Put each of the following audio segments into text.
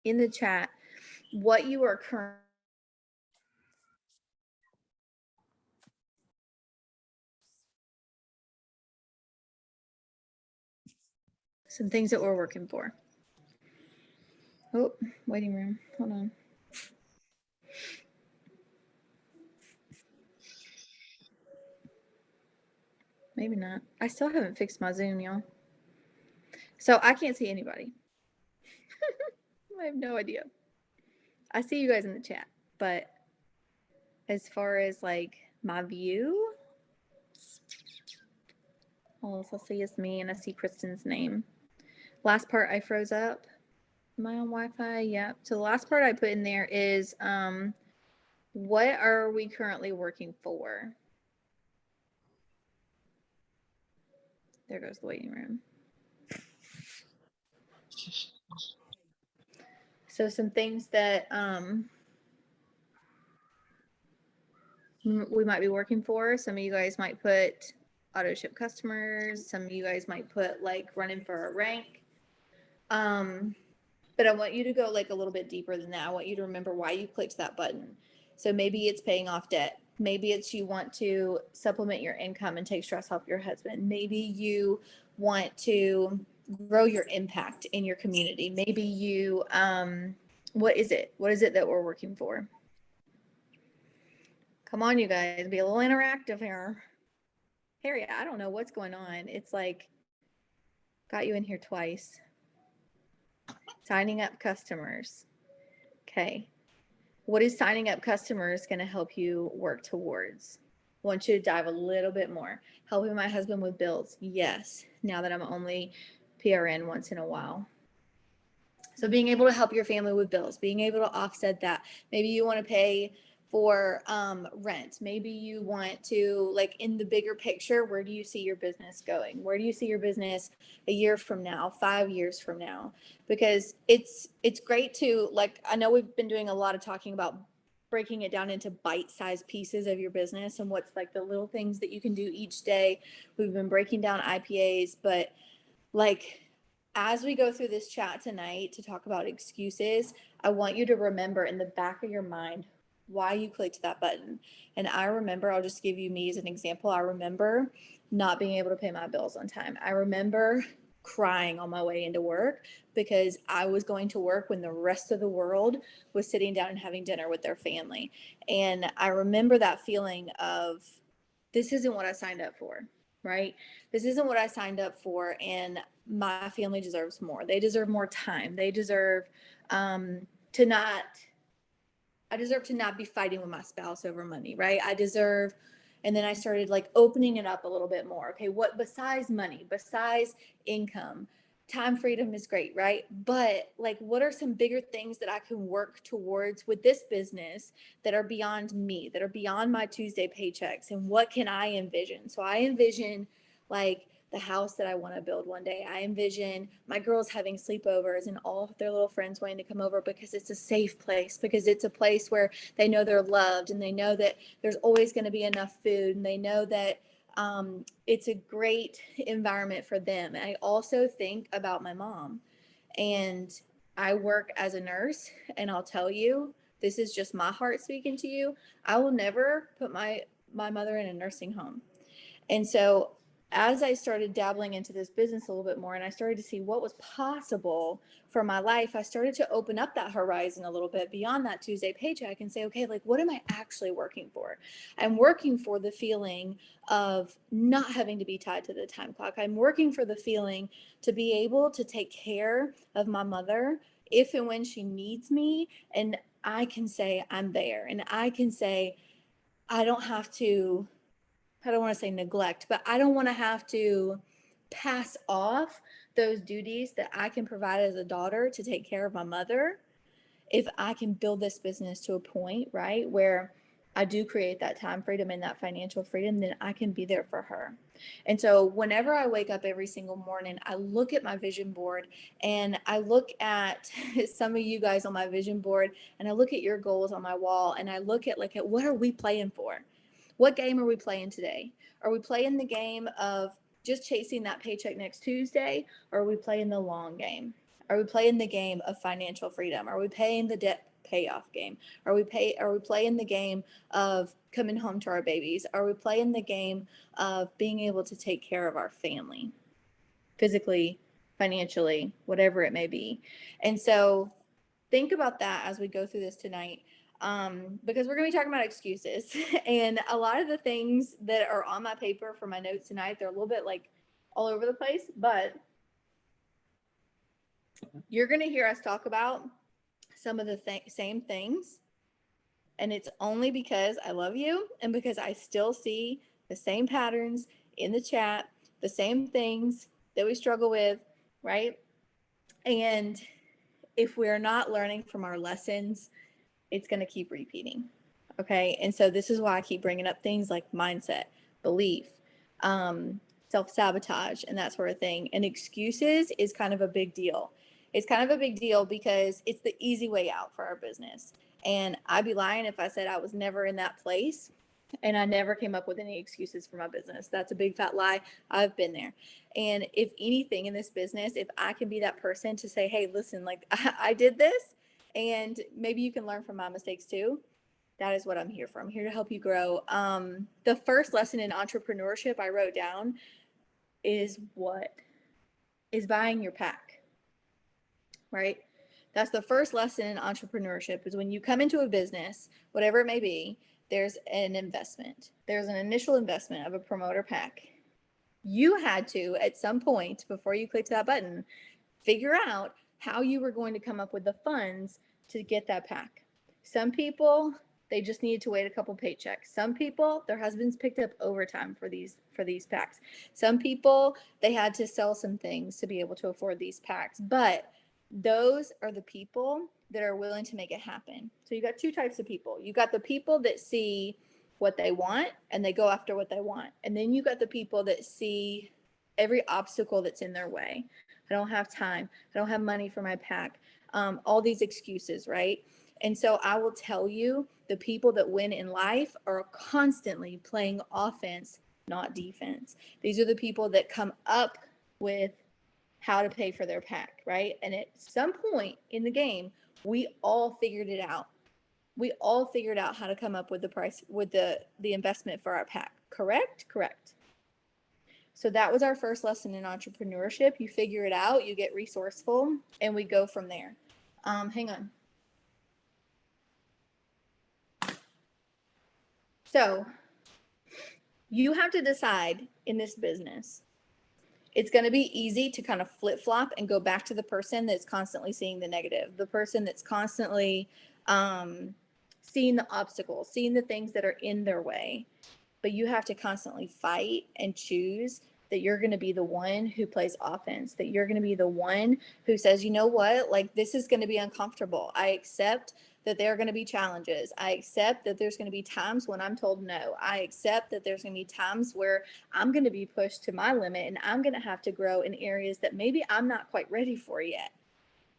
in the chat what you are currently, some things that we're working for. Oh, waiting room. Hold on. Maybe not. I still haven't fixed my Zoom, y'all. So I can't see anybody. I have no idea. I see you guys in the chat, but as far as like my view, all else I see is me and I see Kristen's name. Last part I froze up. Am I on Wi-Fi? Yep. So the last part I put in there is what are we currently working for? There goes the waiting room. So some things that we might be working for. Some of you guys might put auto ship customers. Some of you guys might put like running for a rank. But I want you to go like a little bit deeper than that. I want you to remember why you clicked that button. So maybe it's paying off debt. Maybe it's you want to supplement your income and take stress off your husband. Maybe you want to grow your impact in your community. Maybe you, what is it? What is it that we're working for? Come on, you guys, be a little interactive here. Harry, I don't know what's going on. It's like, got you in here twice. Signing up customers. Okay. What is signing up customers going to help you work towards? I want you to dive a little bit more. Helping my husband with bills. Yes. Now that I'm only PRN once in a while. So being able to help your family with bills, being able to offset that. Maybe you want to pay for rent. Maybe you want to, like, in the bigger picture, where do you see your business going? Where do you see your business a year from now, 5 years from now? Because it's great to, like, I know we've been doing a lot of talking about breaking it down into bite-sized pieces of your business and what's like the little things that you can do each day. We've been breaking down IPAs, but like, as we go through this chat tonight to talk about excuses, I want you to remember in the back of your mind why you clicked that button. And I remember, I'll just give you me as an example. I remember not being able to pay my bills on time. I remember crying on my way into work because I was going to work when the rest of the world was sitting down and having dinner with their family. And I remember that feeling of, this isn't what I signed up for, right? This isn't what I signed up for. And my family deserves more. They deserve more time. They deserve to not, I deserve to not be fighting with my spouse over money, right? I deserve, and then I started like opening it up a little bit more. Okay, what besides money, besides income, time freedom is great, right? But like, what are some bigger things that I can work towards with this business that are beyond me, that are beyond my Tuesday paychecks? And what can I envision? So I envision like the house that I want to build one day. I envision my girls having sleepovers and all of their little friends wanting to come over because it's a safe place, because it's a place where they know they're loved and they know that there's always going to be enough food and they know that it's a great environment for them. And I also think about my mom, and I work as a nurse, and I'll tell you, this is just my heart speaking to you. I will never put my mother in a nursing home. And so as I started dabbling into this business a little bit more and I started to see what was possible for my life, I started to open up that horizon a little bit beyond that Tuesday paycheck and say, okay, like, what am I actually working for? I'm working for the feeling of not having to be tied to the time clock. I'm working for the feeling to be able to take care of my mother if and when she needs me. And I can say I'm there, and I can say I don't have to, I don't want to say neglect, but I don't want to have to pass off those duties that I can provide as a daughter to take care of my mother. If I can build this business to a point, right, where I do create that time freedom and that financial freedom, then I can be there for her. And so whenever I wake up every single morning, I look at my vision board and I look at some of you guys on my vision board and I look at your goals on my wall and I look at like, at what are we playing for? What game are we playing today? Are we playing the game of just chasing that paycheck next Tuesday, or are we playing the long game? Are we playing the game of financial freedom? Are we playing the debt payoff game? Are we playing the game of coming home to our babies? Are we playing the game of being able to take care of our family, physically, financially, whatever it may be? And so think about that as we go through this tonight, because we're going to be talking about excuses. And a lot of the things that are on my paper for my notes tonight, they're a little bit like all over the place, but you're going to hear us talk about some of the same things. And it's only because I love you and because I still see the same patterns in the chat, the same things that we struggle with, right? And if we're not learning from our lessons, it's going to keep repeating. Okay. And so this is why I keep bringing up things like mindset, belief, self-sabotage, and that sort of thing. And excuses is kind of a big deal. It's kind of a big deal because it's the easy way out for our business. And I'd be lying if I said I was never in that place and I never came up with any excuses for my business. That's a big fat lie. I've been there. And if anything in this business, if I can be that person to say, hey, listen, like I did this and maybe you can learn from my mistakes too. That is what I'm here for. I'm here to help you grow. The first lesson in entrepreneurship I wrote down is what? Is buying your pack, right? That's the first lesson in entrepreneurship is when you come into a business, whatever it may be, there's an investment. There's an initial investment of a promoter pack. You had to, at some point before you clicked that button, figure out how you were going to come up with the funds to get that pack. Some people, they just needed to wait a couple paychecks. Some people, their husbands picked up overtime for these packs. Some people, they had to sell some things to be able to afford these packs. But those are the people that are willing to make it happen. So you got two types of people. You got the people that see what they want and they go after what they want. And then you got the people that see every obstacle that's in their way. I don't have time. I don't have money for my pack. All these excuses, right? And so I will tell you, the people that win in life are constantly playing offense, not defense. These are the people that come up with how to pay for their pack, right? And at some point in the game, we all figured it out. We all figured out how to come up with the price, with the investment for our pack. Correct? Correct. So that was our first lesson in entrepreneurship. You figure it out, you get resourceful, and we go from there. Hang on. So you have to decide in this business. It's going to be easy to kind of flip flop and go back to the person that's constantly seeing the negative, the person that's constantly seeing the obstacles, seeing the things that are in their way. But you have to constantly fight and choose that you're going to be the one who plays offense, that you're going to be the one who says, you know what, like this is going to be uncomfortable. I accept that there are going to be challenges. I accept that there's going to be times when I'm told no. I accept that there's going to be times where I'm going to be pushed to my limit and I'm going to have to grow in areas that maybe I'm not quite ready for yet.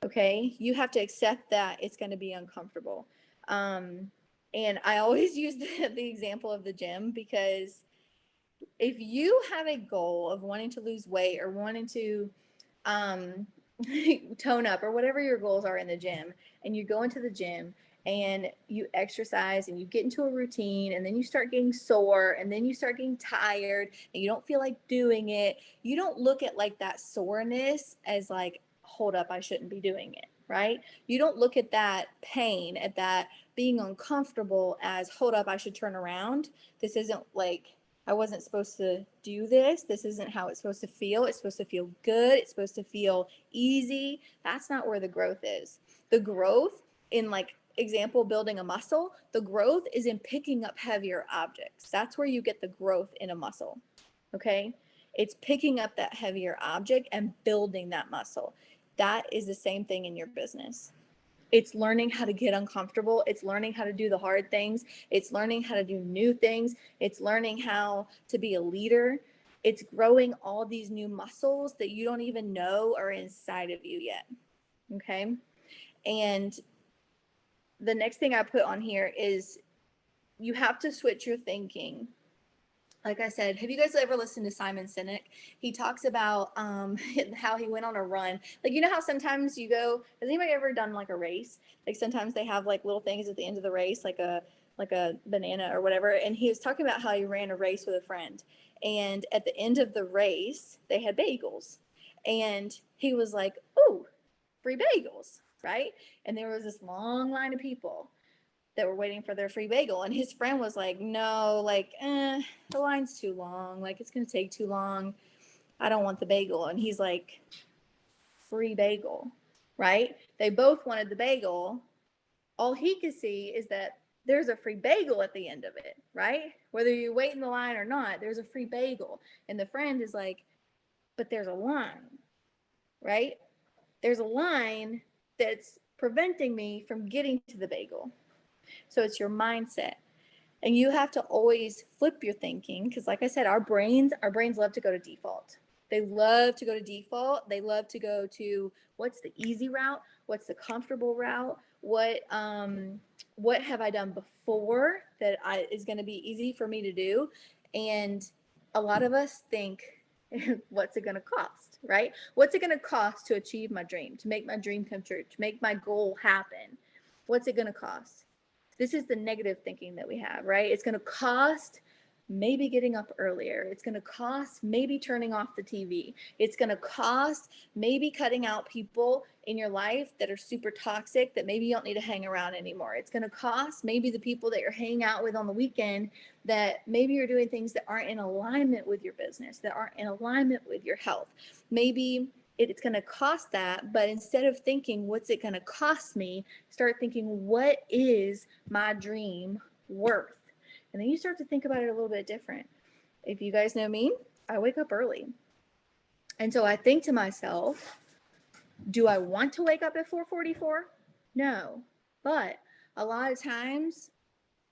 Okay. You have to accept that it's going to be uncomfortable. And I always use the example of the gym because if you have a goal of wanting to lose weight or wanting to tone up or whatever your goals are in the gym, and you go into the gym and you exercise and you get into a routine and then you start getting sore and then you start getting tired and you don't feel like doing it, you don't look at like that soreness as like, hold up, I shouldn't be doing it, right? You don't look at that pain, at that being uncomfortable as, hold up, I should turn around. This isn't like, I wasn't supposed to do this. This isn't how it's supposed to feel. It's supposed to feel good. It's supposed to feel easy. That's not where the growth is. The growth in, like, example, building a muscle, the growth is in picking up heavier objects. That's where you get the growth in a muscle. Okay. It's picking up that heavier object and building that muscle. That is the same thing in your business. It's learning how to get uncomfortable. It's learning how to do the hard things. It's learning how to do new things. It's learning how to be a leader. It's growing all these new muscles that you don't even know are inside of you yet. Okay. And the next thing I put on here is you have to switch your thinking like I said, have you guys ever listened to Simon Sinek? He talks about how he went on a run. Like, you know how sometimes you go, has anybody ever done like a race? Like sometimes they have like little things at the end of the race, like a banana or whatever. And he was talking about how he ran a race with a friend. And at the end of the race, they had bagels. And he was like, "Oh, free bagels," right? And there was this long line of people that were waiting for their free bagel. And his friend was like, "No, like, the line's too long. Like, it's going to take too long. I don't want the bagel." And he's like, "Free bagel," right? They both wanted the bagel. All he could see is that there's a free bagel at the end of it, right? Whether you wait in the line or not, there's a free bagel. And the friend is like, "But there's a line, right? There's a line that's preventing me from getting to the bagel." So it's your mindset. And you have to always flip your thinking because, like I said, our brains love to go to default. They love to go to default. They love to go to what's the easy route, what's the comfortable route, what have I done before that is going to be easy for me to do. And a lot of us think, what's it going to cost, right? What's it going to cost to achieve my dream, to make my dream come true, to make my goal happen? What's it going to cost? This is the negative thinking that we have, right? It's going to cost maybe getting up earlier. It's going to cost maybe turning off the TV. It's going to cost maybe cutting out people in your life that are super toxic that maybe you don't need to hang around anymore. It's going to cost maybe the people that you're hanging out with on the weekend that maybe you're doing things that aren't in alignment with your business, that aren't in alignment with your health. Maybe it's going to cost that, but instead of thinking what's it going to cost me, start thinking what is my dream worth. And then you start to think about it a little bit different. If you guys know me, I wake up early, and so I think to myself, do I want to wake up at 4:44? No. But a lot of times,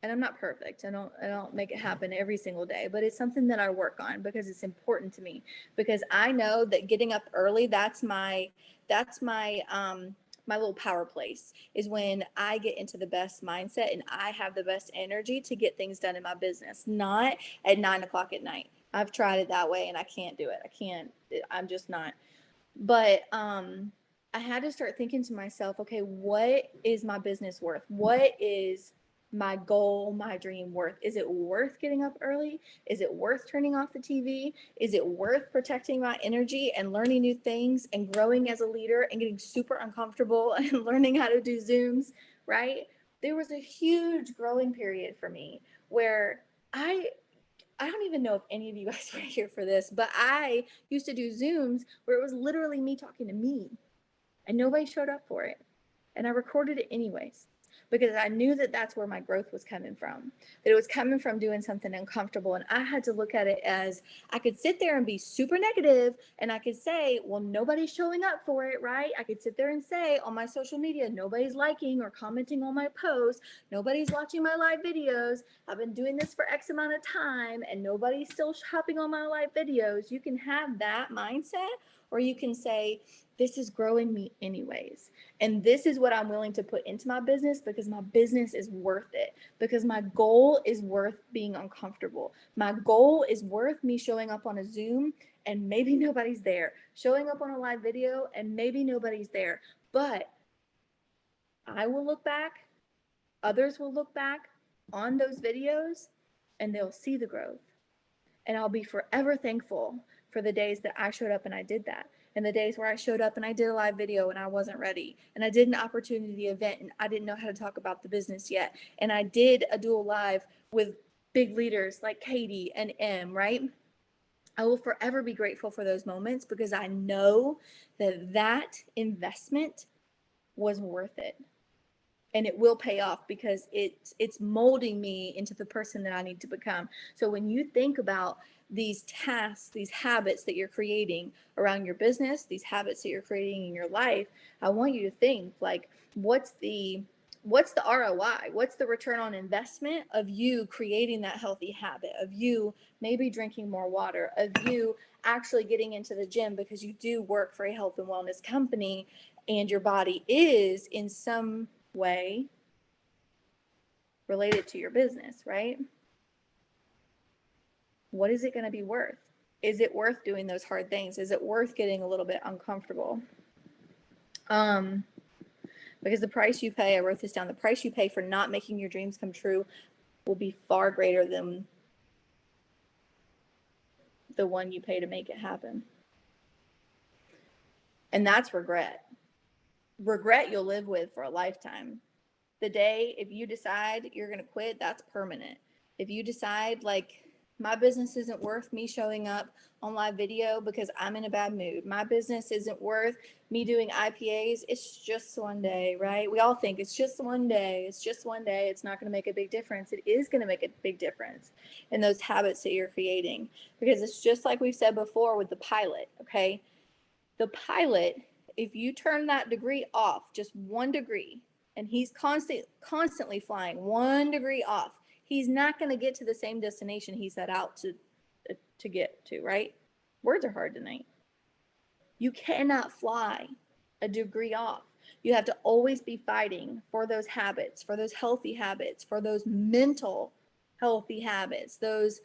and I'm not perfect. I don't make it happen every single day, but it's something that I work on because it's important to me, because I know that getting up early, that's my little power place, is when I get into the best mindset and I have the best energy to get things done in my business, not at 9 o'clock at night. I've tried it that way and I can't do it. I'm just not. But I had to start thinking to myself, okay, what is my business worth? What is my goal, my dream worth? Is it worth getting up early? Is it worth turning off the TV? Is it worth protecting my energy and learning new things and growing as a leader and getting super uncomfortable and learning how to do Zooms, right? There was a huge growing period for me where I don't even know if any of you guys were here for this, but I used to do Zooms where it was literally me talking to me and nobody showed up for it. And I recorded it anyways because I knew that that's where my growth was coming from, that it was coming from doing something uncomfortable. And I had to look at it as I could sit there and be super negative and I could say, well, nobody's showing up for it, right? I could sit there and say on my social media, nobody's liking or commenting on my posts, nobody's watching my live videos. I've been doing this for X amount of time and nobody's still shopping on my live videos. You can have that mindset, or you can say, this is growing me anyways. And this is what I'm willing to put into my business because my business is worth it. Because my goal is worth being uncomfortable. My goal is worth me showing up on a Zoom and maybe nobody's there. Showing up on a live video and maybe nobody's there. But I will look back, others will look back on those videos and they'll see the growth. And I'll be forever thankful for the days that I showed up and I did that. And the days where I showed up and I did a live video and I wasn't ready. And I did an opportunity event and I didn't know how to talk about the business yet. And I did a dual live with big leaders like Katie and M, right? I will forever be grateful for those moments because I know that that investment was worth it. And it will pay off because it's molding me into the person that I need to become. So when you think about these tasks, these habits that you're creating around your business, these habits that you're creating in your life, I want you to think like, what's the ROI? What's the return on investment of you creating that healthy habit, of you maybe drinking more water, of you actually getting into the gym because you do work for a health and wellness company and your body is in some way related to your business, right? What is it going to be worth? Is it worth doing those hard things? Is it worth getting a little bit uncomfortable? Because the price you pay, I wrote this down, the price you pay for not making your dreams come true will be far greater than the one you pay to make it happen. And that's regret. Regret you'll live with for a lifetime. The day, if you decide you're going to quit, that's permanent. If you decide, like, my business isn't worth me showing up on live video because I'm in a bad mood. My business isn't worth me doing IPAs. It's just one day, right? We all think it's just one day. It's just one day. It's not going to make a big difference. It is going to make a big difference in those habits that you're creating, because it's just like we've said before with the pilot, okay? The pilot, if you turn that degree off, just 1 degree, and he's constantly flying 1 degree off, he's not going to get to the same destination he set out to get to, right? Words are hard tonight. You cannot fly a degree off. You have to always be fighting for those habits, for those healthy habits, for those mental healthy habits, those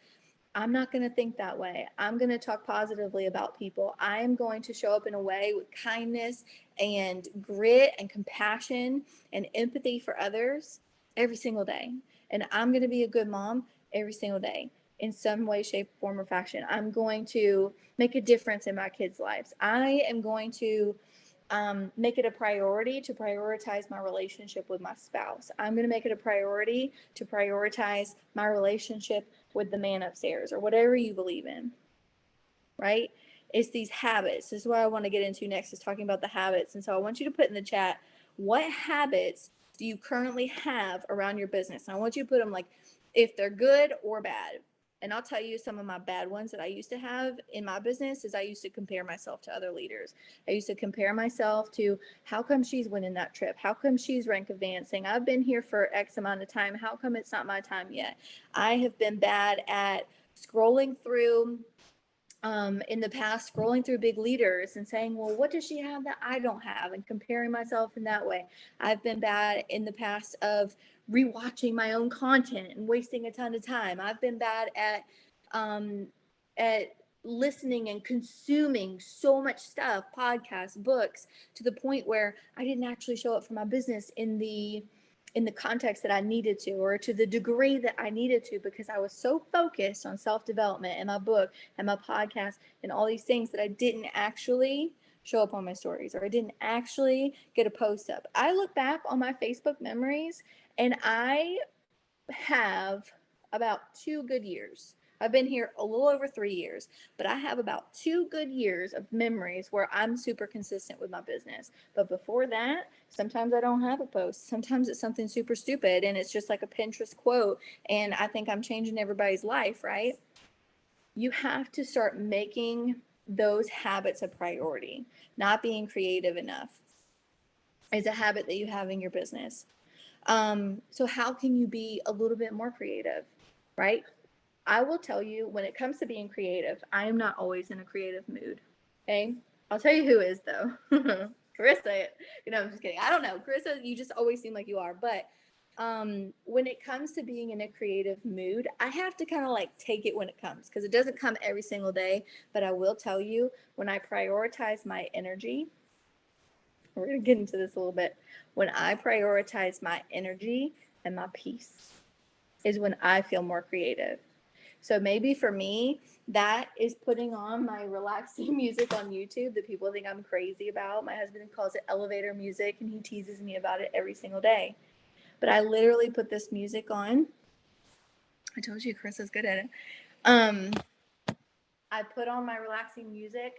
I'm not going to think that way. I'm going to talk positively about people. I'm going to show up in a way with kindness and grit and compassion and empathy for others every single day. And I'm going to be a good mom every single day in some way, shape, form, or fashion. I'm going to make a difference in my kids' lives. I am going to make it a priority to prioritize my relationship with my spouse. I'm going to make it a priority to prioritize my relationship with the man upstairs, or whatever you believe in, right? It's these habits. This is what I want to get into next, is talking about the habits. And so I want you to put in the chat, what habits do you currently have around your business? And I want you to put them, like, if they're good or bad. And I'll tell you some of my bad ones that I used to have in my business is I used to compare myself to other leaders. I used to compare myself to, how come she's winning that trip? How come she's rank advancing? I've been here for X amount of time. How come it's not my time yet? I have been bad at scrolling through in the past, scrolling through big leaders and saying, well, what does she have that I don't have? And comparing myself in that way. I've been bad in the past of rewatching my own content and wasting a ton of time. I've been bad at listening and consuming so much stuff, podcasts, books, to the point where I didn't actually show up for my business in the context that I needed to, or to the degree that I needed to, because I was so focused on self-development and my book and my podcast and all these things that I didn't actually show up on my stories, or I didn't actually get a post up. I look back on my Facebook memories and I have about 2 good years. I've been here a little over 3 years, but I have about 2 good years of memories where I'm super consistent with my business. But before that, sometimes I don't have a post. Sometimes it's something super stupid and it's just like a Pinterest quote, and I think I'm changing everybody's life, right? You have to start making those habits a priority. Not being creative enough is a habit that you have in your business. So how can you be a little bit more creative, right? I will tell you, when it comes to being creative, I am not always in a creative mood. Okay. I'll tell you who is, though. Carissa. I'm just kidding. I don't know. Carissa, you just always seem like you are. But when it comes to being in a creative mood, I have to kind of like take it when it comes, because it doesn't come every single day. But I will tell you, when I prioritize my energy, we're going to get into this a little bit. When I prioritize my energy and my peace is when I feel more creative. So maybe for me, that is putting on my relaxing music on YouTube that people think I'm crazy about. My husband calls it elevator music, and he teases me about it every single day. But I literally put this music on. I told you Chris is good at it. I put on my relaxing music.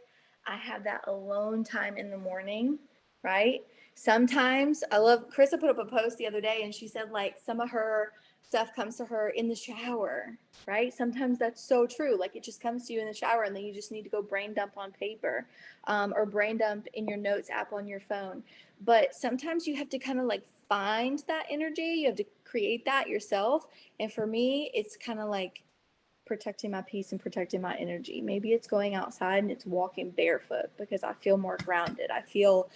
I have that alone time in the morning, right? Sometimes Carissa put up a post the other day and she said, like, some of her stuff comes to her in the shower, right? Sometimes that's so true. Like, it just comes to you in the shower, and then you just need to go brain dump on paper, or brain dump in your notes app on your phone. But sometimes you have to kind of like find that energy. You have to create that yourself. And for me, it's kind of like protecting my peace and protecting my energy. Maybe it's going outside and it's walking barefoot, because I feel more grounded. I feel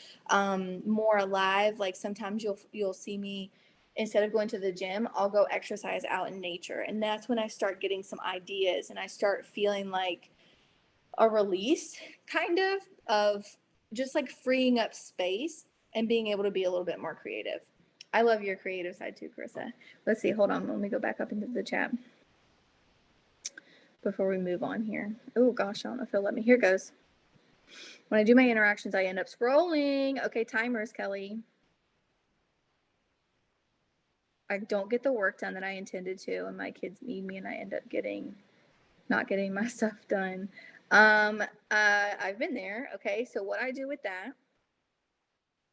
more alive. Like, sometimes you'll see me instead of going to the gym, I'll go exercise out in nature. And that's when I start getting some ideas and I start feeling like a release of just like freeing up space and being able to be a little bit more creative. I love your creative side too, Carissa. Let's see. Hold on. Let me go back up into the chat before we move on here. Oh gosh, I don't know if it'll let me. Here goes. When I do my interactions, I end up scrolling. Okay, timers, Kelly. I don't get the work done that I intended to, and my kids need me, and I end up not getting my stuff done. I've been there. Okay, so what I do with that,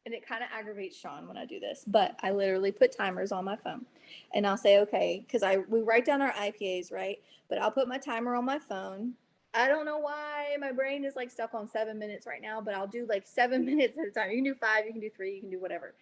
and it kind of aggravates Sean when I do this, but I literally put timers on my phone, and I'll say, okay, because we write down our IPAs, right? But I'll put my timer on my phone. I don't know why my brain is like stuck on 7 minutes right now, but I'll do like 7 minutes at a time. You can do 5, you can do 3, you can do whatever.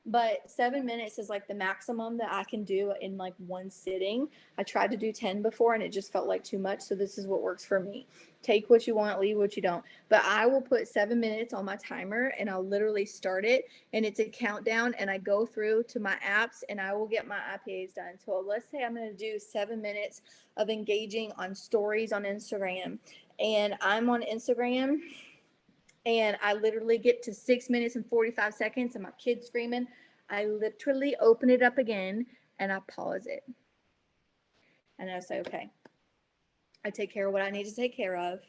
But 7 minutes is like the maximum that I can do in like one sitting. I tried to do 10 before and it just felt like too much. So this is what works for me. Take what you want, leave what you don't. But I will put 7 minutes on my timer and I'll literally start it and it's a countdown and I go through to my apps and I will get my IPAs done. So let's say I'm going to do 7 minutes of engaging on stories on Instagram and I'm on Instagram and I literally get to 6 minutes and 45 seconds and my kid's screaming. I literally open it up again and I pause it. And I say, okay, I take care of what I need to take care of.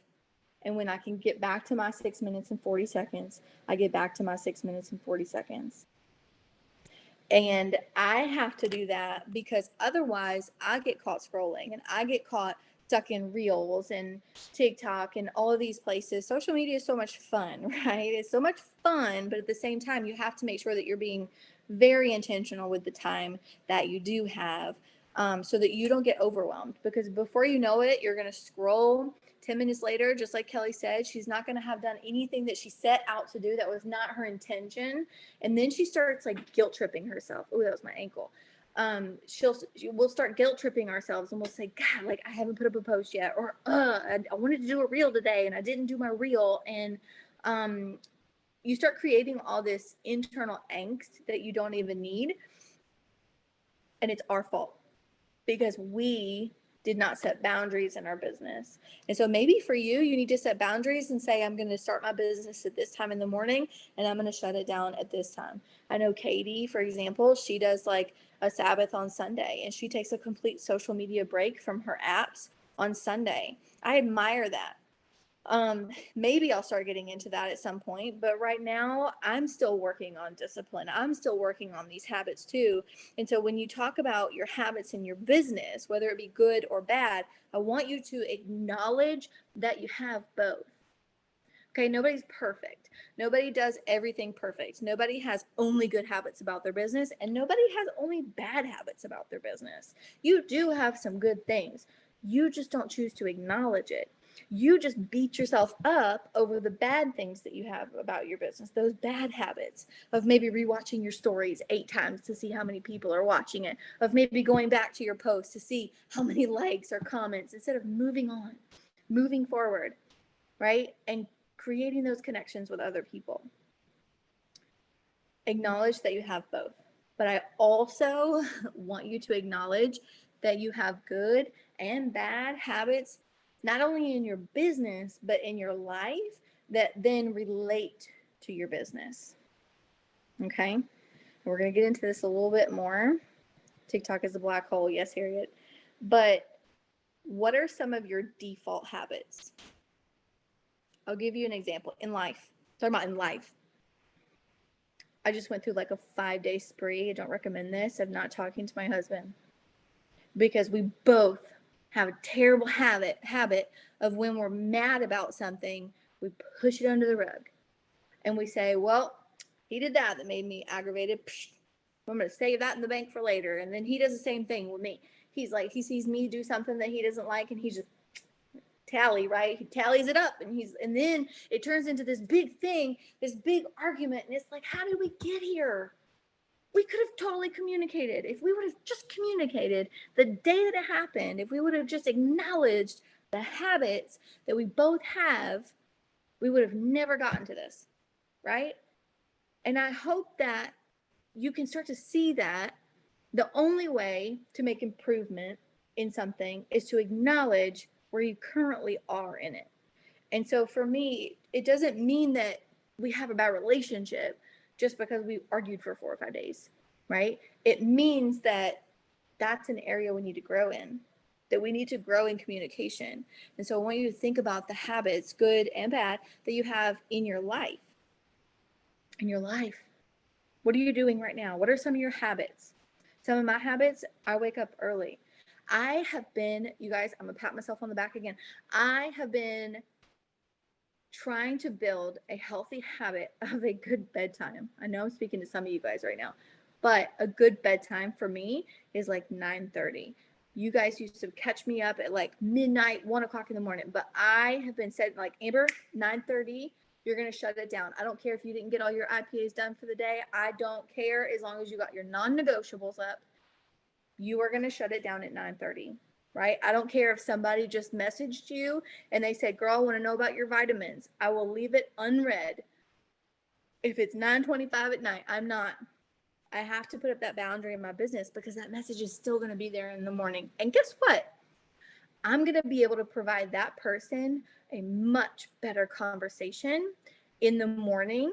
And when I can get back to my 6 minutes and 40 seconds, I get back to my 6 minutes and 40 seconds. And I have to do that because otherwise I get caught scrolling and I get caught stuck in Reels and TikTok and all of these places. Social media is so much fun, right? It's so much fun, but at the same time, you have to make sure that you're being very intentional with the time that you do have, so that you don't get overwhelmed. Because before you know it, you're going to scroll. 10 minutes later, just like Kelly said, she's not going to have done anything that she set out to do that was not her intention. And then she starts like guilt tripping herself. Oh, that was my ankle. We'll start guilt tripping ourselves and we'll say, God, like I haven't put up a post yet, or I wanted to do a reel today and I didn't do my reel. And you start creating all this internal angst that you don't even need. And it's our fault because we did not set boundaries in our business. And so maybe for you, you need to set boundaries and say, I'm going to start my business at this time in the morning and I'm going to shut it down at this time. I know Katie, for example, she does like a Sabbath on Sunday and she takes a complete social media break from her apps on Sunday. I admire that. Maybe I'll start getting into that at some point, but right now I'm still working on discipline. I'm still working on these habits too. And so when you talk about your habits in your business, whether it be good or bad, I want you to acknowledge that you have both. Okay, nobody's perfect. Nobody does everything perfect. Nobody has only good habits about their business, and nobody has only bad habits about their business. You do have some good things. You just don't choose to acknowledge it. You just beat yourself up over the bad things that you have about your business, those bad habits of maybe rewatching your stories 8 times to see how many people are watching it, of maybe going back to your post to see how many likes or comments instead of moving on, moving forward, right? And creating those connections with other people. Acknowledge that you have both. But I also want you to acknowledge that you have good and bad habits, not only in your business, but in your life that then relate to your business. Okay? And we're going to get into this a little bit more. TikTok is a black hole. Yes, Harriet. But what are some of your default habits? I'll give you an example in life. Talking about in life. I just went through like a 5-day spree. I don't recommend this of not talking to my husband because we both have a terrible habit of when we're mad about something, we push it under the rug and we say, well, he did that made me aggravated. I'm going to save that in the bank for later. And then he does the same thing with me. He's like, he sees me do something that he doesn't like and he just right? He tallies it up and then it turns into this big thing, this big argument. And it's like, how did we get here? We could have totally communicated. If we would have just communicated the day that it happened, if we would have just acknowledged the habits that we both have, we would have never gotten to this, right? And I hope that you can start to see that The only way to make improvement in something is to acknowledge where you currently are in it. And so for me, it doesn't mean that we have a bad relationship just because we argued for 4 or 5 days, right? It means that that's an area we need to grow in, that we need to grow in communication. And so I want you to think about the habits, good and bad, that you have in your life. In your life. What are you doing right now? What are some of your habits? Some of my habits, I wake up early. I have been, you guys, I'm gonna pat myself on the back again. I have been trying to build a healthy habit of a good bedtime. I know I'm speaking to some of you guys right now, but a good bedtime for me is like 9:30. You guys used to catch me up at like midnight, 1 o'clock in the morning, but I have been said like, Amber, 9:30, you're gonna shut it down. I don't care if you didn't get all your IPAs done for the day. I don't care as long as you got your non-negotiables up. You are gonna shut it down at 9:30. Right? I don't care if somebody just messaged you and they said, girl, I want to know about your vitamins. I will leave it unread. If it's 9:25 at night, I'm not. I have to put up that boundary in my business because that message is still going to be there in the morning. And guess what? I'm going to be able to provide that person a much better conversation in the morning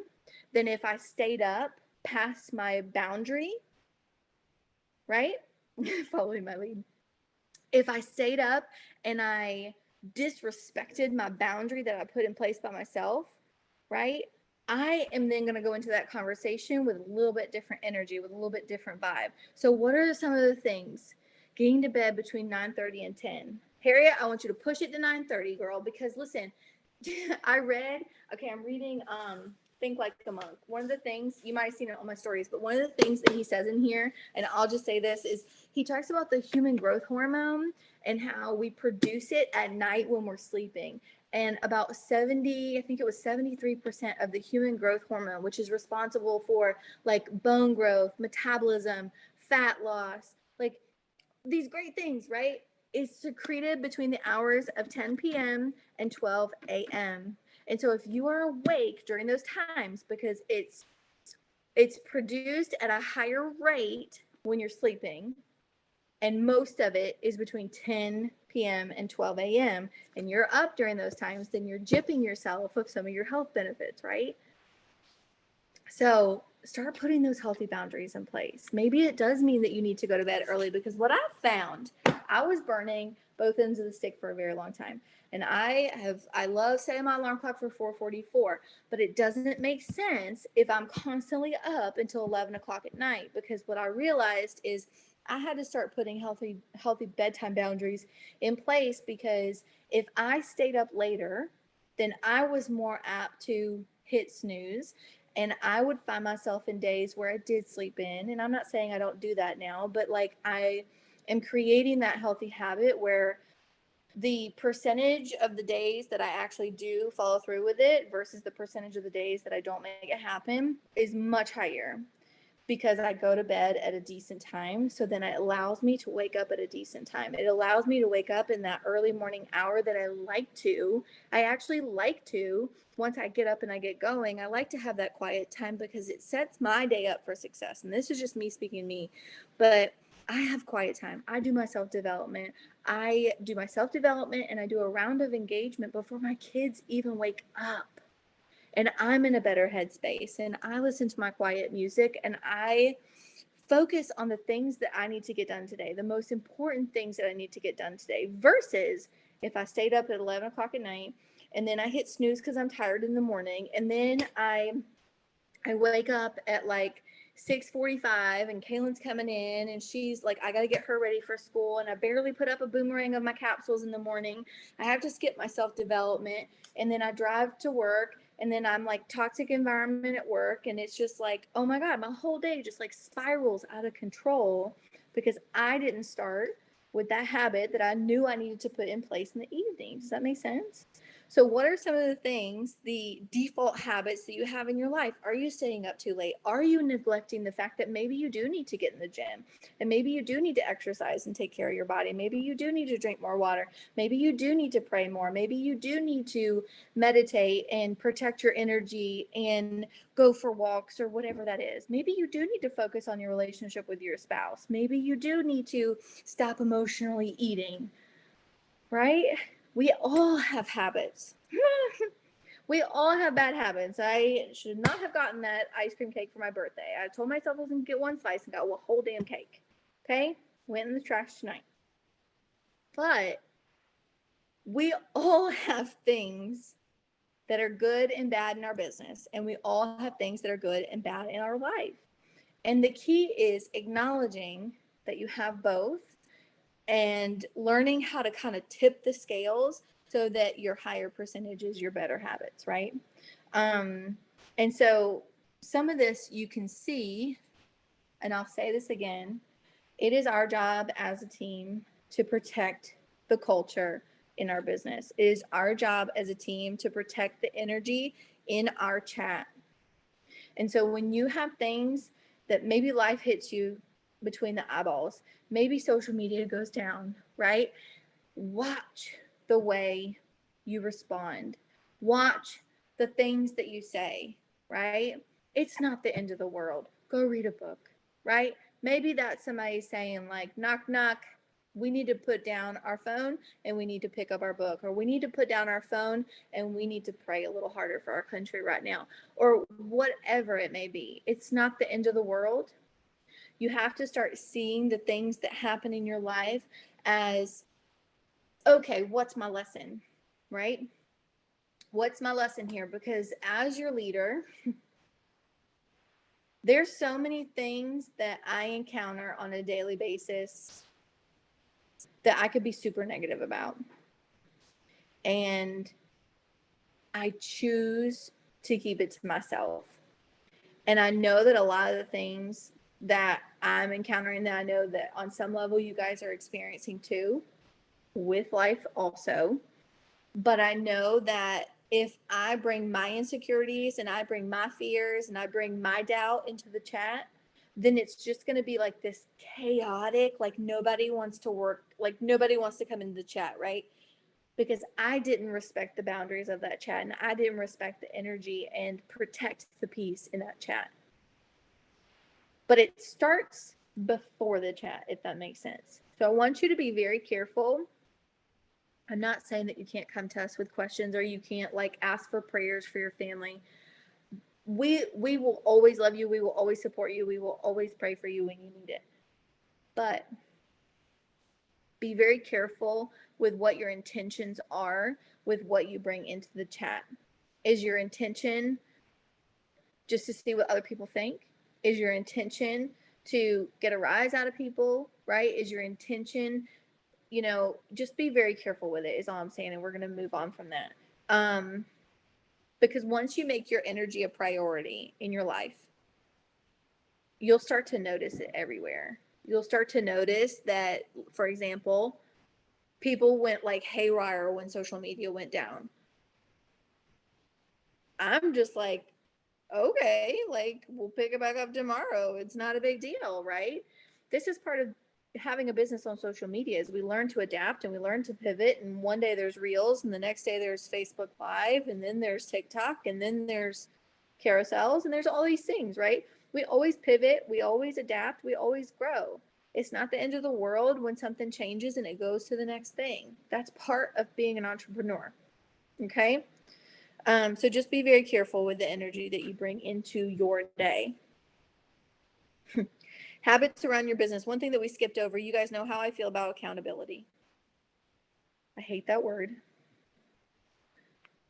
than if I stayed up past my boundary, right? Following my lead. If I stayed up and I disrespected my boundary that I put in place by myself, right? I am then going to go into that conversation with a little bit different energy, with a little bit different vibe. So what are some of the things? Getting to bed between 9:30 and 10. Harriet, I want you to push it to 9:30, girl, because listen, I read, okay, I'm reading Think Like a Monk. One of the things, you might have seen it on my stories, but one of the things that he says in here, and I'll just say this, is he talks about the human growth hormone and how we produce it at night when we're sleeping. And about 70, I think it was 73% of the human growth hormone, which is responsible for like bone growth, metabolism, fat loss, like these great things, right? Is secreted between the hours of 10 p.m. and 12 a.m. And so if you are awake during those times, because it's produced at a higher rate when you're sleeping, and most of it is between 10 p.m. and 12 a.m., and you're up during those times, then you're gypping yourself of some of your health benefits, right? So start putting those healthy boundaries in place. Maybe it does mean that you need to go to bed early, because what I found, I was burning both ends of the stick for a very long time. And I love setting my alarm clock for 4:44, but it doesn't make sense if I'm constantly up until 11 o'clock at night, because what I realized is I had to start putting healthy bedtime boundaries in place, because if I stayed up later, then I was more apt to hit snooze, and I would find myself in days where I did sleep in. And I'm not saying I don't do that now, but like I am creating that healthy habit where the percentage of the days that I actually do follow through with it versus the percentage of the days that I don't make it happen is much higher, because I go to bed at a decent time. So then it allows me to wake up at a decent time. It allows me to wake up in that early morning hour that I like to. I actually like to, once I get up and I get going, I like to have that quiet time because it sets my day up for success. And this is just me speaking to me, but I have quiet time. I do my self-development. And I do a round of engagement before my kids even wake up, and I'm in a better headspace, and I listen to my quiet music, and I focus on the things that I need to get done today, the most important things that I need to get done today, versus if I stayed up at 11 o'clock at night and then I hit snooze because I'm tired in the morning, and then I wake up at like 6:45 and Kaylin's coming in and she's like, I got to get her ready for school, and I barely put up a boomerang of my capsules in the morning. I have to skip my self-development, and then I drive to work, and then I'm like toxic environment at work, and it's just like, oh my God, my whole day just like spirals out of control because I didn't start with that habit that I knew I needed to put in place in the evening. Does that make sense? So what are some of the things, the default habits that you have in your life? Are you staying up too late? Are you neglecting the fact that maybe you do need to get in the gym, and maybe you do need to exercise and take care of your body? Maybe you do need to drink more water. Maybe you do need to pray more. Maybe you do need to meditate and protect your energy and go for walks or whatever that is. Maybe you do need to focus on your relationship with your spouse. Maybe you do need to stop emotionally eating, right? We all have habits. We all have bad habits. I should not have gotten that ice cream cake for my birthday. I told myself I was going to get one slice and got a whole damn cake. Okay? Went in the trash tonight. But we all have things that are good and bad in our business, and we all have things that are good and bad in our life. And the key is acknowledging that you have both and learning how to kind of tip the scales so that your higher percentage is your better habits, right? And so some of this you can see, and I'll say this again, it is our job as a team to protect the culture in our business. It is our job as a team to protect the energy in our chat. And so when you have things that maybe life hits you between the eyeballs, maybe social media goes down, right? Watch the way you respond. Watch the things that you say, right? It's not the end of the world. Go read a book, right? Maybe that's somebody saying, like, knock, knock, we need to put down our phone and we need to pick up our book, or we need to put down our phone and we need to pray a little harder for our country right now, or whatever it may be. It's not the end of the world. You have to start seeing the things that happen in your life as, okay, what's my lesson, right? What's my lesson here? Because as your leader, there's so many things that I encounter on a daily basis that I could be super negative about. And I choose to keep it to myself. And I know that a lot of the things that I'm encountering, that I know that on some level you guys are experiencing too, with life also. But I know that if I bring my insecurities and I bring my fears and I bring my doubt into the chat, then it's just going to be like this chaotic, like nobody wants to work, like nobody wants to come into the chat, right? Because I didn't respect the boundaries of that chat and I didn't respect the energy and protect the peace in that chat. But it starts before the chat, if that makes sense. So I want you to be very careful. I'm not saying that you can't come to us with questions or you can't like ask for prayers for your family. We will always love you. We will always support you. We will always pray for you when you need it. But be very careful with what your intentions are with what you bring into the chat. Is your intention just to see what other people think? Is your intention to get a rise out of people, right? Is your intention, just be very careful with it is all I'm saying. And we're going to move on from that. Because once you make your energy a priority in your life, you'll start to notice it everywhere. You'll start to notice that, for example, people went like haywire when social media went down. I'm just like, okay, like we'll pick it back up tomorrow. It's not a big deal, right? This is part of having a business on social media is we learn to adapt and we learn to pivot. And one day there's Reels and the next day there's Facebook Live and then there's TikTok and then there's carousels and there's all these things, right? We always pivot, we always adapt, we always grow. It's not the end of the world when something changes and it goes to the next thing. That's part of being an entrepreneur. Okay. So just be very careful with the energy that you bring into your day. Habits around your business. One thing that we skipped over, you guys know how I feel about accountability. I hate that word.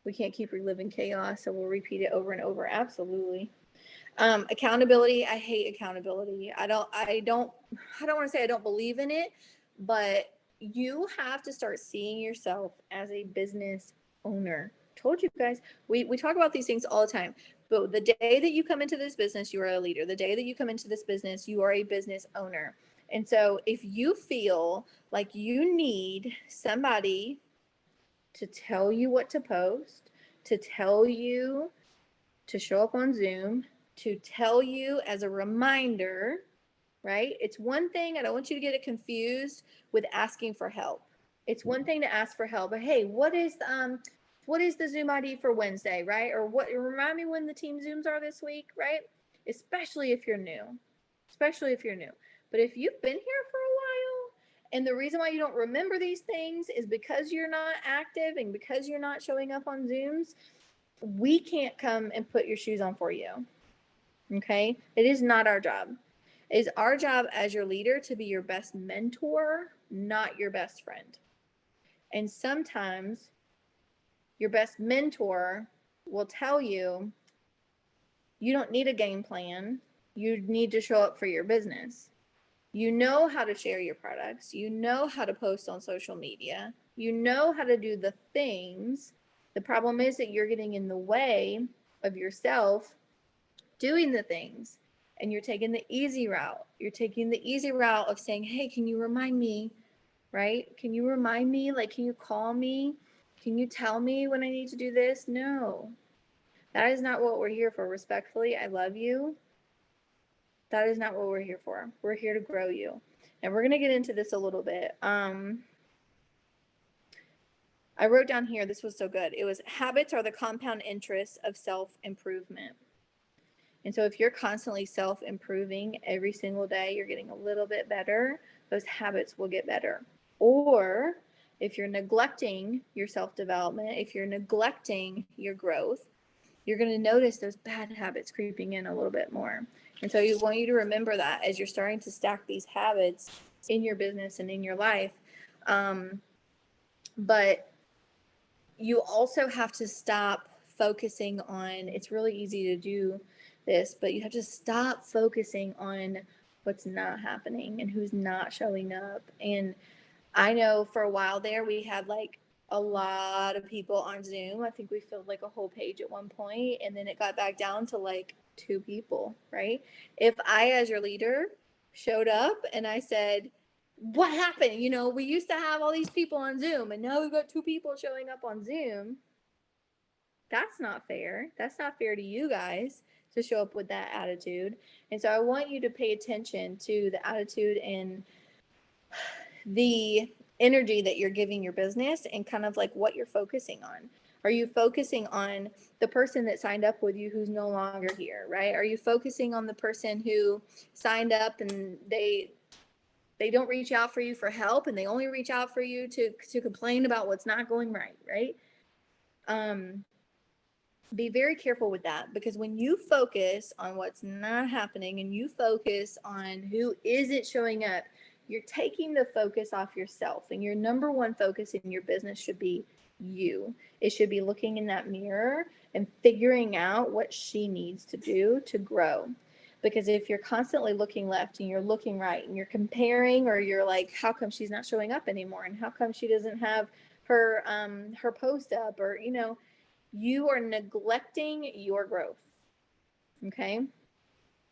We can't keep reliving chaos, so we'll repeat it over and over. Absolutely. Accountability. I hate accountability. I don't want to say I don't believe in it, but you have to start seeing yourself as a business owner. Told you guys, we talk about these things all the time, but the day that you come into this business, you are a leader. The day that you come into this business, you are a business owner. And so if you feel like you need somebody to tell you what to post, to tell you to show up on Zoom, to tell you as a reminder, right? It's one thing, I don't want you to get it confused with asking for help. It's one thing to ask for help, but hey, what is the Zoom ID for Wednesday, right? Or what, remind me when the team Zooms are this week, right? Especially if you're new. Especially if you're new. But if you've been here for a while, and the reason why you don't remember these things is because you're not active and because you're not showing up on Zooms, we can't come and put your shoes on for you. Okay? It is not our job. It is our job as your leader to be your best mentor, not your best friend. And sometimes your best mentor will tell you, you don't need a game plan. You need to show up for your business. You know how to share your products. You know how to post on social media. You know how to do the things. The problem is that you're getting in the way of yourself doing the things, and you're taking the easy route. You're taking the easy route of saying, hey, can you remind me, right? Can you remind me? Like, can you call me? Can you tell me when I need to do this? No, that is not what we're here for. Respectfully, I love you. That is not what we're here for. We're here to grow you. And we're going to get into this a little bit. I wrote down here, this was so good. It was, habits are the compound interest of self-improvement. And so if you're constantly self-improving every single day, you're getting a little bit better, those habits will get better. Or if you're neglecting your self-development, if you're neglecting your growth, you're going to notice those bad habits creeping in a little bit more. And so I want you to remember that as you're starting to stack these habits in your business and in your life. But you also have to stop focusing on, it's really easy to do this, but you have to stop focusing on what's not happening and who's not showing up. And I know for a while there, we had like a lot of people on Zoom. I think we filled like a whole page at one point, and then it got back down to like 2 people, right? If I, as your leader, showed up and I said, what happened? You know, we used to have all these people on Zoom, and now we've got 2 people showing up on Zoom. That's not fair. That's not fair to you guys to show up with that attitude. And so I want you to pay attention to the attitude and the energy that you're giving your business and kind of like what you're focusing on. Are you focusing on the person that signed up with you who's no longer here, right? Are you focusing on the person who signed up and they don't reach out for you for help, and they only reach out for you to complain about what's not going right? Be very careful with that, because when you focus on what's not happening and you focus on who isn't showing up, you're taking the focus off yourself, and your number one focus in your business should be you. It should be looking in that mirror and figuring out what she needs to do to grow. Because if you're constantly looking left and you're looking right and you're comparing, or you're like, how come she's not showing up anymore, and how come she doesn't have her post up, or you are neglecting your growth. Okay.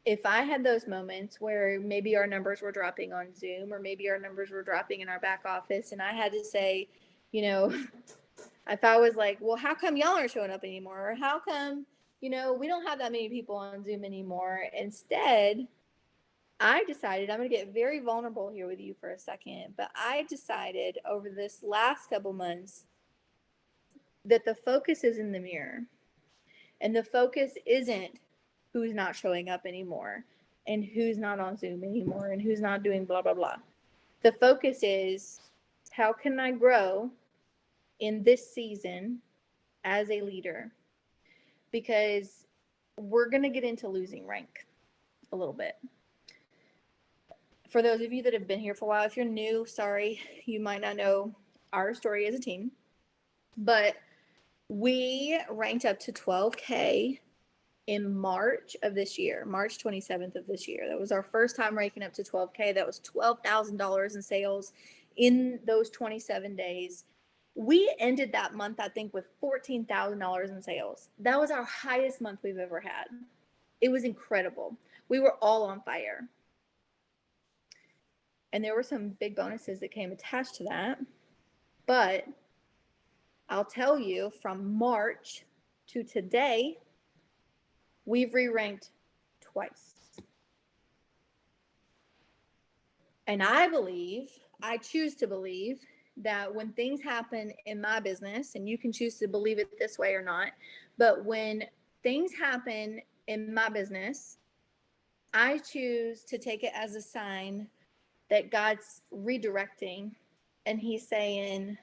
If I had those moments where maybe our numbers were dropping on Zoom, or maybe our numbers were dropping in our back office, and I had to say, if I was like, well, how come y'all aren't showing up anymore? Or how come, we don't have that many people on Zoom anymore? Instead, I decided, I'm going to get very vulnerable here with you for a second, but I decided over this last couple months that the focus is in the mirror. And the focus isn't who's not showing up anymore, and who's not on Zoom anymore, and who's not doing blah, blah, blah. The focus is, how can I grow in this season as a leader? Because we're going to get into losing rank a little bit. For those of you that have been here for a while, if you're new, sorry, you might not know our story as a team, but we ranked up to 12K in March of this year, March 27th of this year. That was our first time ranking up to 12K. That was $12,000 in sales in those 27 days. We ended that month, I think, with $14,000 in sales. That was our highest month we've ever had. It was incredible. We were all on fire. And there were some big bonuses that came attached to that. But I'll tell you, from March to today, we've re-ranked twice. And I choose to believe that when things happen in my business, and you can choose to believe it this way or not, but when things happen in my business, I choose to take it as a sign that God's redirecting, and He's saying,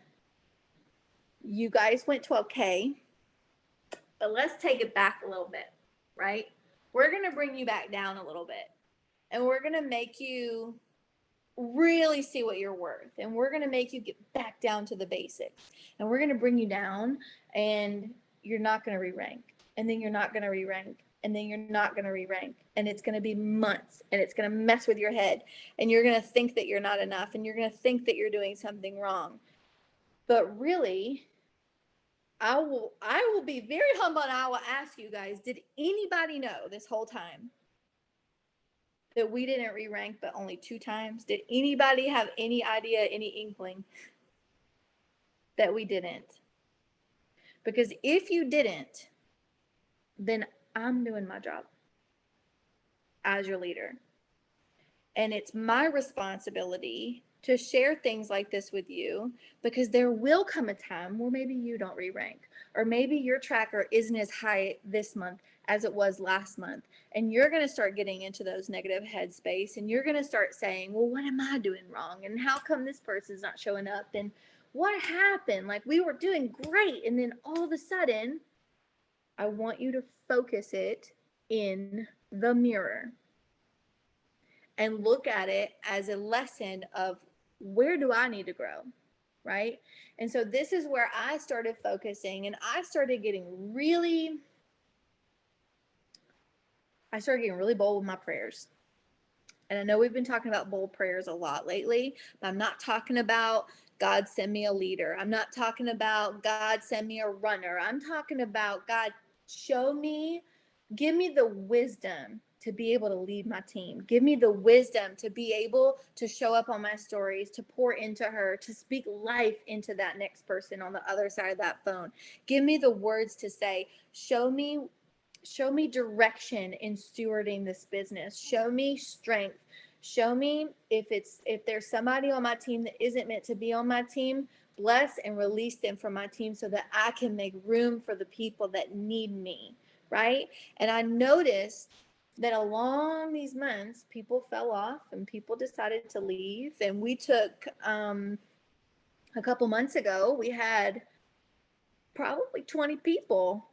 you guys went 12K, but let's take it back a little bit, right? We're going to bring you back down a little bit, and we're going to make you really see what you're worth, and we're going to make you get back down to the basics, and we're going to bring you down, and you're not going to re-rank, and then you're not going to re-rank, and then you're not going to re-rank, and it's going to be months, and it's going to mess with your head, and you're going to think that you're not enough, and you're going to think that you're doing something wrong. But really, I will be very humble, and I will ask you guys, did anybody know this whole time that we didn't re-rank but only 2 times? Did anybody have any idea, any inkling that we didn't? Because if you didn't, then I'm doing my job as your leader. And it's my responsibility to share things like this with you, because there will come a time where maybe you don't re-rank, or maybe your tracker isn't as high this month as it was last month, and you're going to start getting into those negative headspace, and you're going to start saying, well, what am I doing wrong, and how come this person's not showing up, and what happened? Like, we were doing great, and then all of a sudden, I want you to focus it in the mirror and look at it as a lesson of, where do I need to grow, right? And so this is where I started focusing, and I started getting really bold with my prayers. And I know we've been talking about bold prayers a lot lately, but I'm not talking about God send me a leader. I'm not talking about God send me a runner. I'm talking about, God, show me, give me the wisdom to be able to lead my team. Give me the wisdom to be able to show up on my stories, to pour into her, to speak life into that next person on the other side of that phone. Give me the words to say. Show me direction in stewarding this business. Show me strength. Show me if there's somebody on my team that isn't meant to be on my team, bless and release them from my team so that I can make room for the people that need me, right? And I noticed that along these months, people fell off and people decided to leave. And we took, a couple months ago, we had probably 20 people,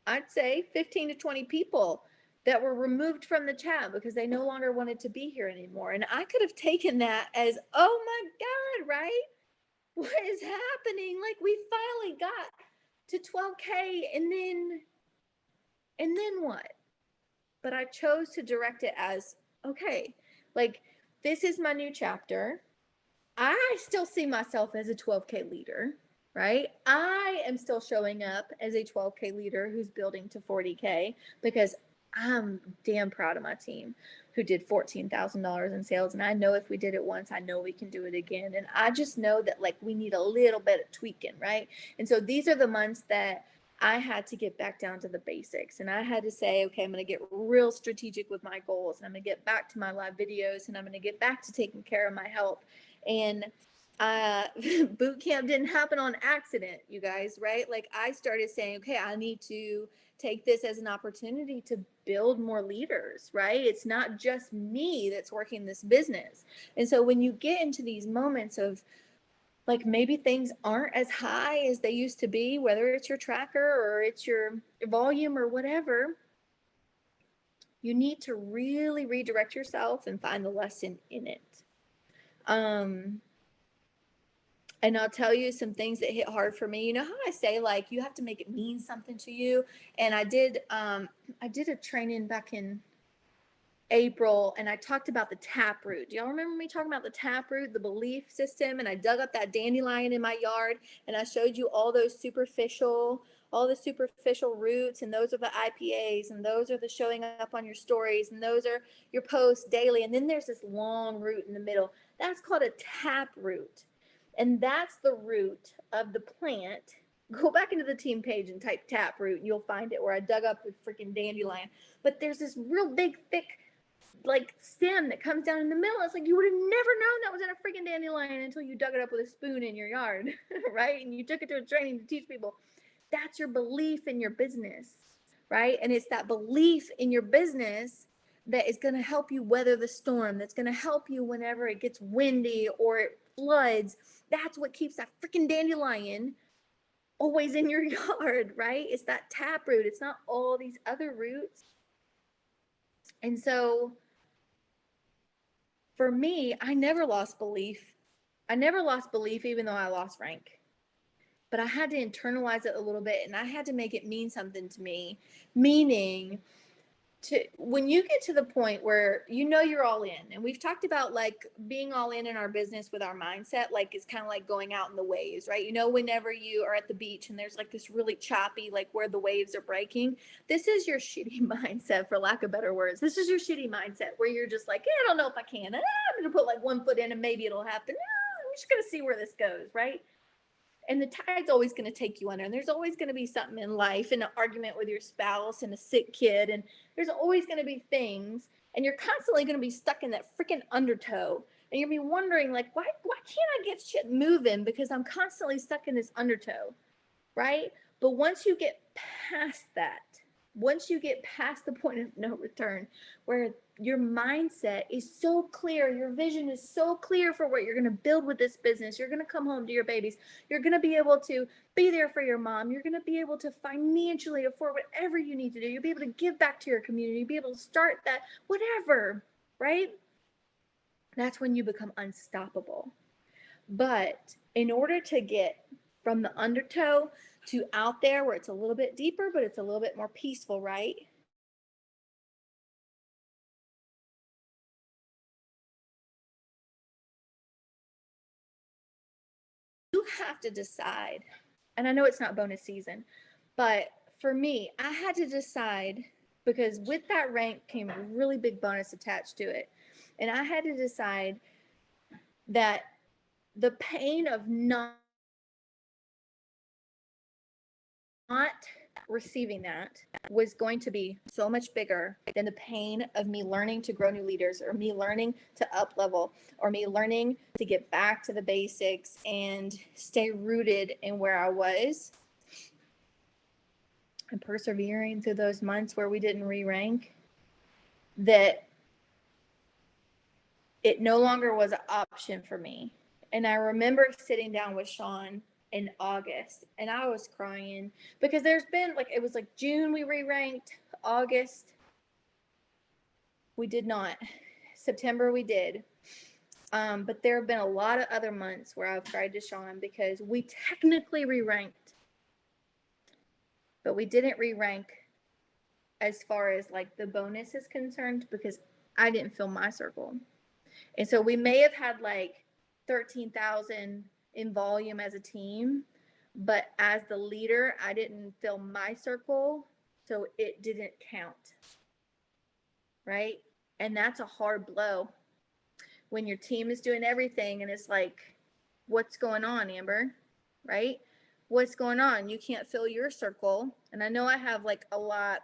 I'd say 15 to 20 people that were removed from the chat because they no longer wanted to be here anymore. And I could have taken that as, oh my God, right? What is happening? Like, we finally got to 12K, and then what? But I chose to direct it as, okay, like, this is my new chapter. I still see myself as a 12K leader, right? I am still showing up as a 12K leader who's building to 40K, because I'm damn proud of my team who did $14,000 in sales. And I know if we did it once, I know we can do it again. And I just know that, like, we need a little bit of tweaking, right? And so these are the months that I had to get back down to the basics, and I had to say, okay, I'm going to get real strategic with my goals, and I'm going to get back to my live videos, and I'm going to get back to taking care of my health. And boot camp didn't happen on accident, you guys, right? Like, I started saying, okay, I need to take this as an opportunity to build more leaders, right? It's not just me that's working this business. And so when you get into these moments of, like, maybe things aren't as high as they used to be, whether it's your tracker or it's your volume or whatever, you need to really redirect yourself and find the lesson in it. And I'll tell you some things that hit hard for me. You know how I say, like, you have to make it mean something to you? And I did a training back in April, and I talked about the tap root. Do y'all remember me talking about the tap root, the belief system? And I dug up that dandelion in my yard, and I showed you all the superficial roots, and those are the IPAs, and those are the showing up on your stories, and those are your posts daily. And then there's this long root in the middle. That's called a tap root. And that's the root of the plant Go back into the team page and type taproot, and you'll find it where I dug up the freaking dandelion. But there's this real big, thick, like stem that comes down in the middle. It's like you would have never known that was in a freaking dandelion until you dug it up with a spoon in your yard, right? And you took it to a training to teach people. That's your belief in your business, right? And it's that belief in your business that is going to help you weather the storm, that's going to help you whenever it gets windy or it floods. That's what keeps that freaking dandelion always in your yard, right? It's that taproot. It's not all these other roots. And so for me, I never lost belief. I never lost belief, even though I lost rank. But I had to internalize it a little bit, and I had to make it mean something to me. Meaning, when you get to the point where you know you're all in, and we've talked about like being all in our business with our mindset, like it's kind of like going out in the waves, right? You know, whenever you are at the beach and there's like this really choppy, like where the waves are breaking, this is your shitty mindset, for lack of better words. This is your shitty mindset where you're just like, I don't know if I can. I'm gonna put like one foot in and maybe it'll happen. I'm just gonna see where this goes, right? And the tide's always going to take you under, and there's always going to be something in life, and an argument with your spouse and a sick kid, and there's always going to be things, and you're constantly going to be stuck in that freaking undertow, and you'll be wondering like, why can't I get shit moving, because I'm constantly stuck in this undertow, right? But once you get past that, once you get past the point of no return, where your mindset is so clear, your vision is so clear for what you're going to build with this business, you're going to come home to your babies, you're going to be able to be there for your mom, you're going to be able to financially afford whatever you need to do, you'll be able to give back to your community, be able to start that, whatever, right? That's when you become unstoppable. But in order to get from the undertow to out there where it's a little bit deeper, but it's a little bit more peaceful, right? You have to decide, and I know it's not bonus season, but for me, I had to decide, because with that rank came a really big bonus attached to it. And I had to decide that the pain of not receiving that was going to be so much bigger than the pain of me learning to grow new leaders, or me learning to up level, or me learning to get back to the basics and stay rooted in where I was, and persevering through those months where we didn't re-rank. That it no longer was an option for me. And I remember sitting down with Sean in August, and I was crying, because there's been like, it was like June we re-ranked, August we did not, September we did. But there have been a lot of other months where I've cried to Sean, because we technically re-ranked, but we didn't re-rank as far as like the bonus is concerned, because I didn't fill my circle. And so we may have had like 13,000 in volume as a team, but as the leader, I didn't fill my circle, so it didn't count, right? And that's a hard blow when your team is doing everything and it's like, what's going on, Amber? Right? What's going on? You can't fill your circle. And I know I have like a lot.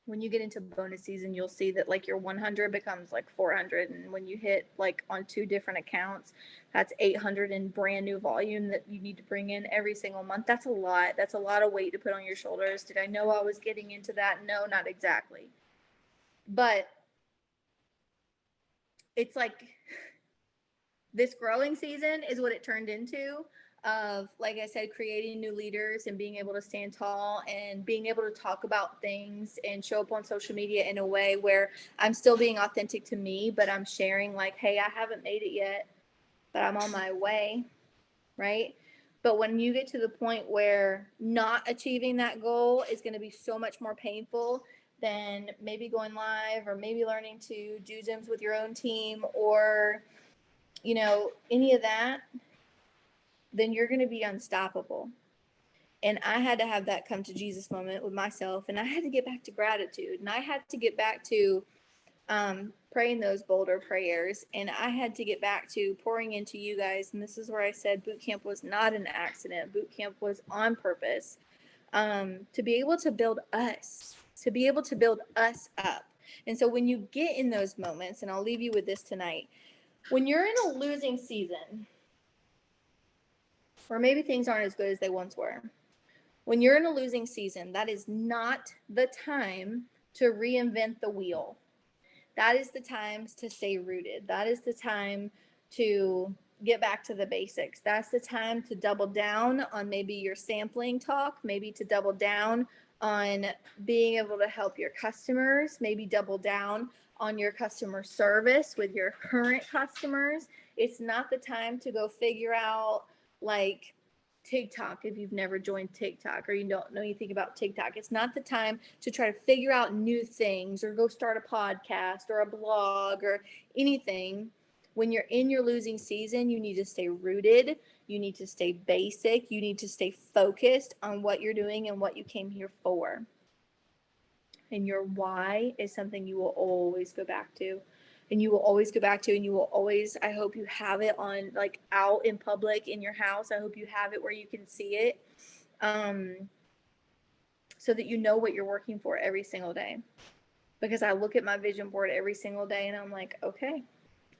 When you get into bonus season, you'll see that like your 100 becomes like 400. And when you hit like on 2 different accounts, that's 800 in brand new volume that you need to bring in every single month. That's a lot. That's a lot of weight to put on your shoulders. Did I know I was getting into that? No, not exactly. But it's like this growing season is what it turned into, of, like I said, creating new leaders and being able to stand tall and being able to talk about things and show up on social media in a way where I'm still being authentic to me, but I'm sharing like, hey, I haven't made it yet, but I'm on my way, right? But when you get to the point where not achieving that goal is going to be so much more painful than maybe going live, or maybe learning to do Zooms with your own team, or any of that, then you're going to be unstoppable. And I had to have that come to Jesus moment with myself. And I had to get back to gratitude. And I had to get back to praying those bolder prayers. And I had to get back to pouring into you guys. And this is where I said boot camp was not an accident. Boot camp was on purpose, to be able to build us, up. And so when you get in those moments, and I'll leave you with this tonight, when you're in a losing season, or maybe things aren't as good as they once were, when you're in a losing season, that is not the time to reinvent the wheel. That is the time to stay rooted. That is the time to get back to the basics. That's the time to double down on maybe your sampling talk, maybe to double down on being able to help your customers, maybe double down on your customer service with your current customers. It's not the time to go figure out like TikTok if you've never joined TikTok or you don't know anything about TikTok. It's not the time to try to figure out new things or go start a podcast or a blog or anything. When you're in your losing season, you need to stay rooted. You need to stay basic. You need to stay focused on what you're doing and what you came here for. And your why is something you will always go back to. And you will always go back to, and you will always, I hope you have it on, like, out in public in your house. I hope you have it where you can see it, so that you know what you're working for every single day. Because I look at my vision board every single day and I'm like, okay,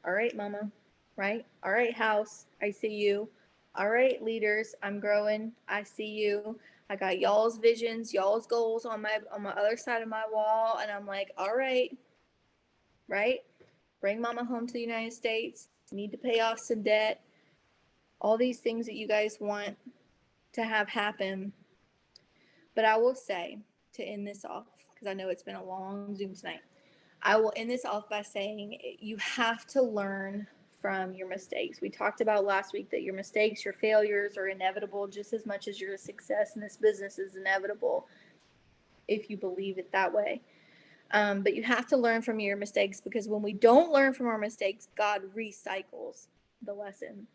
all right, mama, right? All right, house, I see you. All right, leaders, I'm growing. I see you. I got y'all's visions, y'all's goals on my other side of my wall, and I'm like, all right, right? Bring mama home to the United States. Need to pay off some debt. All these things that you guys want to have happen. But I will say, to end this off, because I know it's been a long Zoom tonight, I will end this off by saying you have to learn from your mistakes. We talked about last week that your mistakes, your failures are inevitable just as much as your success in this business is inevitable, if you believe it that way. But you have to learn from your mistakes, because when we don't learn from our mistakes, God recycles the lesson.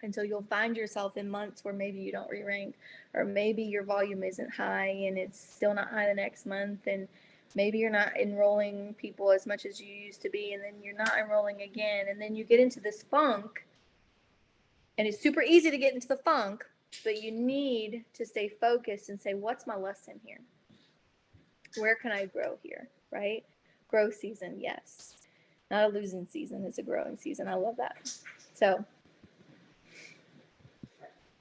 And so you'll find yourself in months where maybe you don't re-rank, or maybe your volume isn't high and it's still not high the next month, and maybe you're not enrolling people as much as you used to be, and then you're not enrolling again, and then you get into this funk. And it's super easy to get into the funk, but you need to stay focused and say, what's my lesson here? Where can I grow here, right? Growth season, yes. Not a losing season, it's a growing season. I love that. So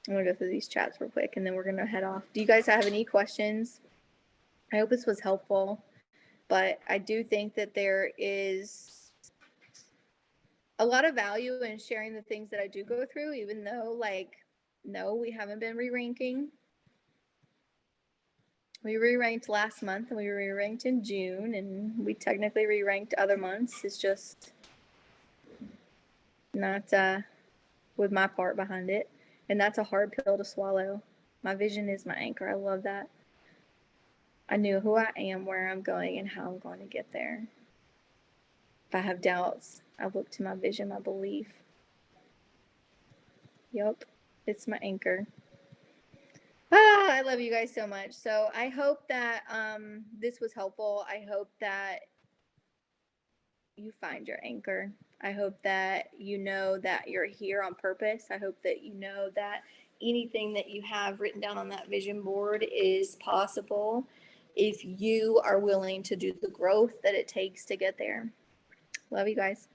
I'm going to go through these chats real quick, and then we're going to head off. Do you guys have any questions? I hope this was helpful, but I do think that there is a lot of value in sharing the things that I do go through, even though, like, no, we haven't been re-ranking. We re-ranked last month, and we re-ranked in June, and we technically re-ranked other months. It's just not with my part behind it, and that's a hard pill to swallow. My vision is my anchor. I love that. I knew who I am, where I'm going, and how I'm going to get there. If I have doubts, I look to my vision, my belief. Yep, it's my anchor. I love you guys so much. So I hope that this was helpful. I hope that you find your anchor. I hope that you know that you're here on purpose. I hope that you know that anything that you have written down on that vision board is possible if you are willing to do the growth that it takes to get there. Love you guys.